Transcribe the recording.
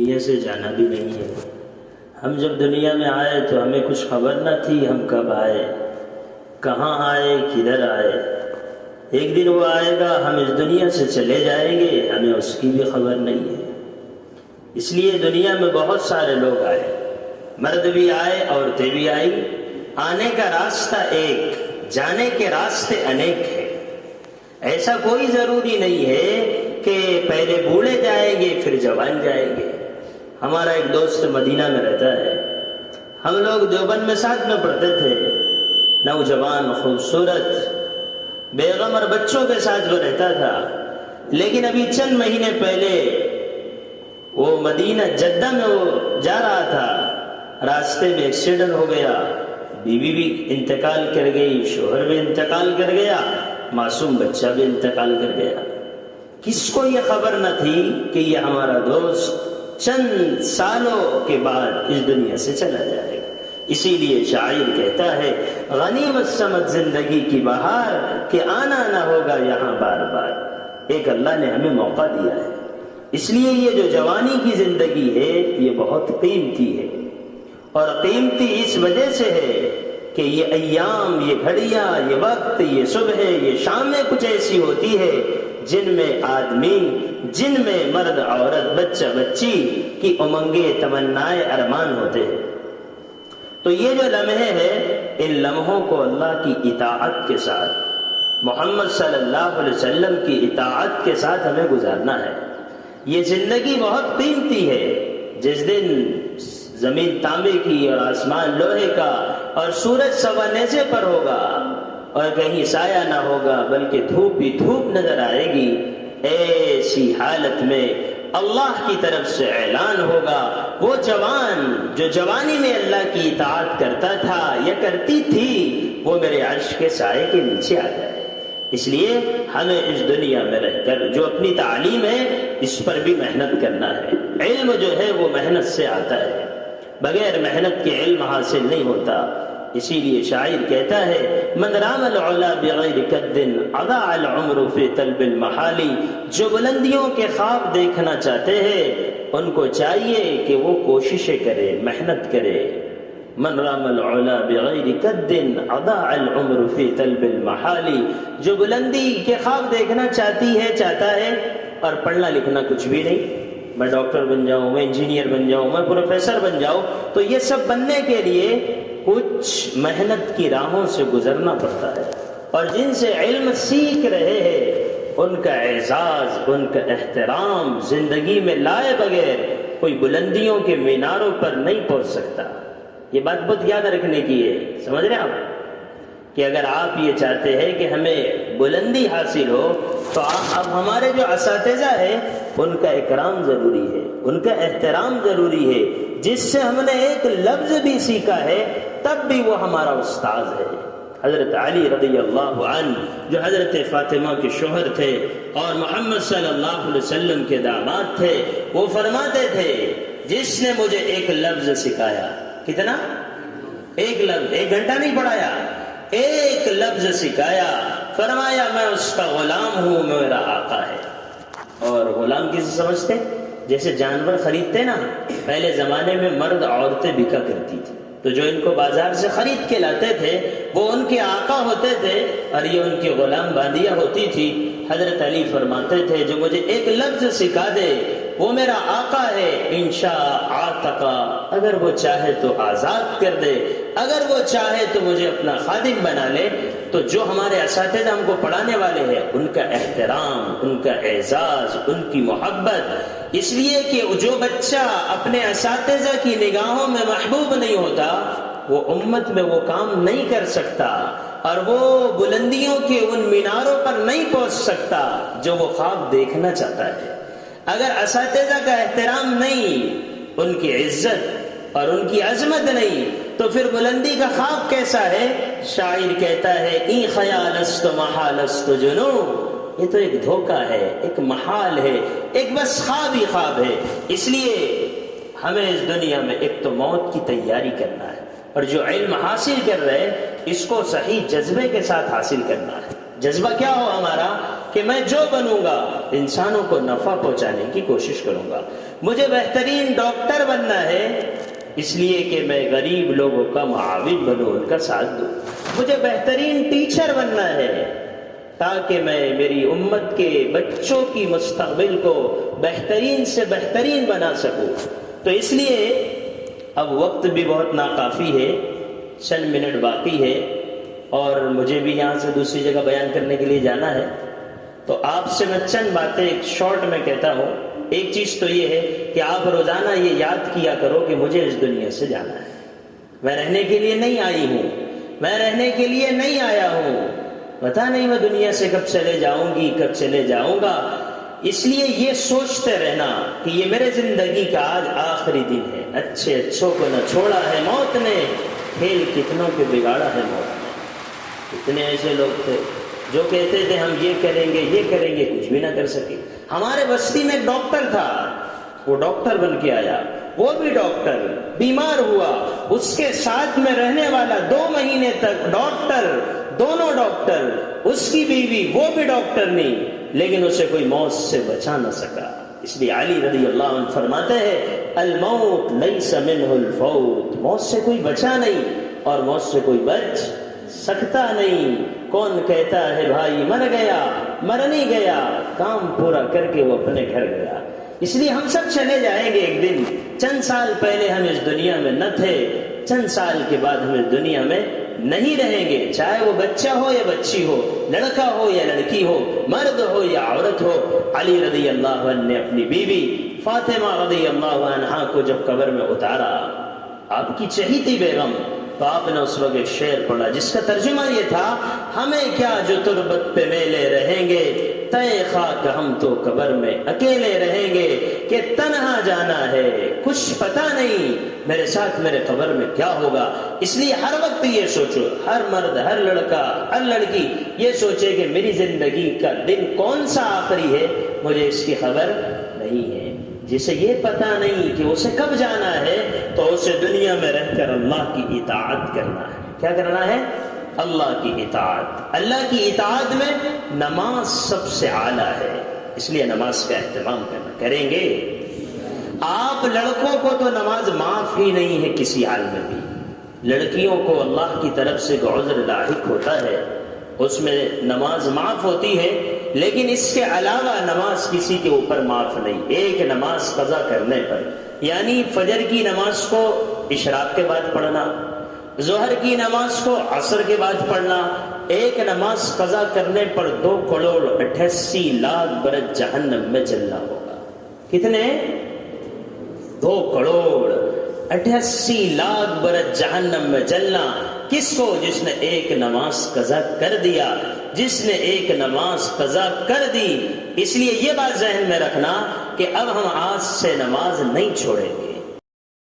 دنیا سے جانا بھی نہیں ہے۔ ہم جب دنیا میں آئے تو ہمیں کچھ خبر نہ تھی ہم کب آئے، کہاں آئے، کدھر آئے۔ ایک دن وہ آئے گا، ہم اس دنیا سے چلے جائیں گے، ہمیں اس کی بھی خبر نہیں ہے۔ اس لیے دنیا میں بہت سارے لوگ آئے، مرد بھی آئے، عورتیں بھی آئی۔ آنے کا راستہ ایک، جانے کے راستے انیک ہیں۔ ایسا کوئی ضروری نہیں ہے کہ پہلے بوڑھے جائیں گے پھر جوان جائیں گے۔ ہمارا ایک دوست مدینہ میں رہتا ہے، ہم لوگ دیوبند میں ساتھ میں پڑھتے تھے۔ نوجوان، خوبصورت، بیگم اور بچوں کے ساتھ وہ رہتا تھا، لیکن ابھی چند مہینے پہلے وہ مدینہ جدہ میں وہ جا رہا تھا، راستے میں ایکسیڈنٹ ہو گیا، بیوی بھی انتقال کر گئی، شوہر بھی انتقال کر گیا، معصوم بچہ بھی انتقال کر گیا۔ کس کو یہ خبر نہ تھی کہ یہ ہمارا دوست چند سالوں کے بعد اس دنیا سے چلا جائے گا۔ اسی لیے شاعر کہتا ہے، غنیمت سمجھ زندگی کی بہار کہ آنا نہ ہوگا یہاں بار بار۔ ایک اللہ نے ہمیں موقع دیا ہے، اس لیے یہ جو جوانی کی زندگی ہے یہ بہت قیمتی ہے، اور قیمتی اس وجہ سے ہے کہ یہ ایام، یہ گھڑیاں، یہ وقت، یہ صبح، یہ شامیں کچھ ایسی ہوتی ہے جن میں آدمی، جن میں مرد عورت، بچہ بچی کی امنگیں، تمنائیں، ارمان ہوتے ہیں۔ تو یہ جو لمحے ہیں، ان لمحوں کو اللہ کی اطاعت کے ساتھ، محمد صلی اللہ علیہ وسلم کی اطاعت کے ساتھ ہمیں گزارنا ہے۔ یہ زندگی بہت قیمتی ہے۔ جس دن زمین تانبے کی اور آسمان لوہے کا اور سورج سوا نیزے پر ہوگا اور کہیں سایہ نہ ہوگا بلکہ دھوپ ہی دھوپ نظر آئے گی، ایسی حالت میں اللہ کی طرف سے اعلان ہوگا، وہ جوان جو جوانی میں اللہ کی اطاعت کرتا تھا یا کرتی تھی، وہ میرے عرش کے سائے کے نیچے آ جائے۔ اس لیے ہمیں اس دنیا میں رہ کر جو اپنی تعلیم ہے اس پر بھی محنت کرنا ہے۔ علم جو ہے وہ محنت سے آتا ہے، بغیر محنت کے علم حاصل نہیں ہوتا۔ اسی لیے شاعر کہتا ہے، من رام العلا بغیر قد اضاع العمر فی طلب المحال۔ جو بلندیوں کے خواب دیکھنا چاہتے ہیں ان کو چاہیے کہ وہ کوششیں کرے، محنت کرے۔ من رام العلا بغیر قد اضاع العمر فی طلب المحال۔ جو بلندی کے خواب دیکھنا چاہتا ہے اور پڑھنا لکھنا کچھ بھی نہیں، میں ڈاکٹر بن جاؤں، میں انجینئر بن جاؤں، میں پروفیسر بن جاؤں، تو یہ سب بننے کے لیے کچھ محنت کی راہوں سے گزرنا پڑتا ہے، اور جن سے علم سیکھ رہے ہیں ان کا اعزاز، ان کا احترام زندگی میں لائے بغیر کوئی بلندیوں کے میناروں پر نہیں پہنچ سکتا۔ یہ بات بہت یاد رکھنے کی ہے، سمجھ رہے ہیں آپ؟ کہ اگر آپ یہ چاہتے ہیں کہ ہمیں بلندی حاصل ہو تو اب ہمارے جو اساتذہ ہیں ان کا اکرام ضروری ہے، ان کا احترام ضروری ہے۔ جس سے ہم نے ایک لفظ بھی سیکھا ہے تب بھی وہ ہمارا استاذ ہے۔ حضرت علی رضی اللہ عنہ جو حضرت فاطمہ کے شوہر تھے اور محمد صلی اللہ علیہ وسلم کے داماد تھے، وہ فرماتے تھے، جس نے مجھے ایک لفظ سکھایا، کتنا؟ ایک لفظ، 1 گھنٹہ نہیں پڑھایا، ایک لفظ سکھایا، فرمایا میں اس کا غلام ہوں، میرا آقا ہے۔ اور غلام کسے سمجھتے؟ جیسے جانور خریدتے نا، پہلے زمانے میں مرد عورتیں بکا کرتی تھی، تو جو ان کو بازار سے خرید کے لاتے تھے وہ ان کے آقا ہوتے تھے اور یہ ان کی غلام باندیاں ہوتی تھی۔ حضرت علی فرماتے تھے، جو مجھے ایک لفظ سکھا دے وہ میرا آقا ہے، انشاء عاتقا، اگر وہ چاہے تو آزاد کر دے، اگر وہ چاہے تو مجھے اپنا خادم بنا لے۔ تو جو ہمارے اساتذہ ہم کو پڑھانے والے ہیں ان کا احترام، ان کا اعزاز، ان کی محبت، اس لیے کہ جو بچہ اپنے اساتذہ کی نگاہوں میں محبوب نہیں ہوتا وہ امت میں وہ کام نہیں کر سکتا، اور وہ بلندیوں کے ان میناروں پر نہیں پہنچ سکتا جو وہ خواب دیکھنا چاہتا ہے۔ اگر اساتذہ کا احترام نہیں، ان کی عزت اور ان کی عظمت نہیں، تو پھر بلندی کا خواب کیسا ہے؟ شاعر کہتا ہے، ای خیال است محال است جنون، یہ تو ایک دھوکہ ہے، ایک محال ہے، ایک بس خواب ہی خواب ہے۔ اس لیے ہمیں اس دنیا میں ایک تو موت کی تیاری کرنا ہے، اور جو علم حاصل کر رہے اس کو صحیح جذبے کے ساتھ حاصل کرنا ہے۔ جذبہ کیا ہو ہمارا؟ کہ میں جو بنوں گا انسانوں کو نفع پہنچانے کی کوشش کروں گا. مجھے بہترین ڈاکٹر بننا ہے اس لیے کہ میں غریب لوگوں کا معاون بنوں، ان کا ساتھ دوں. مجھے بہترین ٹیچر بننا ہے تاکہ میں میری امت کے بچوں کی مستقبل کو بہترین سے بہترین بنا سکوں. تو اس لیے اب وقت بھی بہت ناکافی ہے، چند منٹ باقی ہے اور مجھے بھی یہاں سے دوسری جگہ بیان کرنے کے لیے جانا ہے. تو آپ سے میں چند باتیں ایک شارٹ میں کہتا ہوں. ایک چیز تو یہ ہے کہ آپ روزانہ یہ یاد کیا کرو کہ مجھے اس دنیا سے جانا ہے. میں رہنے کے لیے نہیں آئی ہوں، میں رہنے کے لیے نہیں آیا ہوں. پتہ نہیں میں دنیا سے کب چلے جاؤں گی، کب چلے جاؤں گا. اس لیے یہ سوچتے رہنا کہ یہ میرے زندگی کا آج آخری دن ہے. اچھے اچھوں کو نہ چھوڑا ہے موت نے، کھیل کتنوں کے بگاڑا ہے موت نے. اتنے ایسے لوگ تھے جو کہتے تھے ہم یہ کریں گے یہ کریں گے، کچھ بھی نہ کر سکے. ہمارے بستی میں ایک ڈاکٹر تھا، وہ ڈاکٹر بن کے آیا، وہ بھی ڈاکٹر بیمار ہوا، اس کے ساتھ میں رہنے والا 2 مہینے تک ڈاکٹر، دونوں ڈاکٹر، اس کی بیوی وہ بھی ڈاکٹر نہیں، لیکن اسے کوئی موت سے بچا نہ سکا. اس لیے علی رضی اللہ عنہ فرماتے ہیں الموت لیس منہ الفوت، موت سے کوئی بچا نہیں اور موت سے کوئی بچ سکتا نہیں. کون کہتا ہے بھائی مر گیا، مر نہیں گیا، کام پورا کر کے وہ اپنے گھر گیا. اس لیے ہم سب چلے جائیں گے ایک دن. چند سال پہلے ہم اس دنیا میں نہ تھے، چند سال کے بعد ہم اس دنیا میں نہیں رہیں گے. چاہے وہ بچہ ہو یا بچی ہو، لڑکا ہو یا لڑکی ہو، مرد ہو یا عورت ہو. علی رضی اللہ عنہ نے اپنی بیوی فاطمہ رضی اللہ عنہا کو جب قبر میں اتارا، آپ کی چہیتی بیگم، تو آپ نے اس وقت ایک شعر پڑھا جس کا ترجمہ یہ تھا ہمیں کیا جو تربت پہ میلے رہیں گے، تے خاک ہم تو قبر میں اکیلے رہیں گے. کہ تنہا جانا ہے، کچھ پتہ نہیں میرے ساتھ میرے قبر میں کیا ہوگا. اس لیے ہر وقت یہ سوچو، ہر مرد، ہر لڑکا، ہر لڑکی یہ سوچے کہ میری زندگی کا دن کون سا آخری ہے، مجھے اس کی خبر نہیں ہے. جسے یہ پتہ نہیں کہ اسے کب جانا ہے تو اسے دنیا میں رہ کر اللہ کی اطاعت کرنا ہے. کیا کرنا ہے؟ اللہ کی اطاعت. اللہ کی اطاعت میں نماز سب سے اعلیٰ ہے، اس لیے نماز کا اہتمام کریں گے. آپ لڑکوں کو تو نماز معاف ہی نہیں ہے کسی حال میں بھی. لڑکیوں کو اللہ کی طرف سے جو عذر لاحق ہوتا ہے اس میں نماز معاف ہوتی ہے، لیکن اس کے علاوہ نماز کسی کے اوپر معاف نہیں. ایک نماز قضا کرنے پر، یعنی فجر کی نماز کو اشراق کے بعد پڑھنا، ظہر کی نماز کو عصر کے بعد پڑھنا، ایک نماز قضا کرنے پر 2,88,00,000 برس جہنم میں جلنا ہوگا. کتنے؟ 2,88,00,000 برس جہنم میں جلنا. کس کو؟ جس نے ایک نماز قضا کر دیا، جس نے ایک نماز قضا کر دی. اس لیے یہ بات ذہن میں رکھنا کہ اب ہم آج سے نماز نہیں چھوڑیں گے.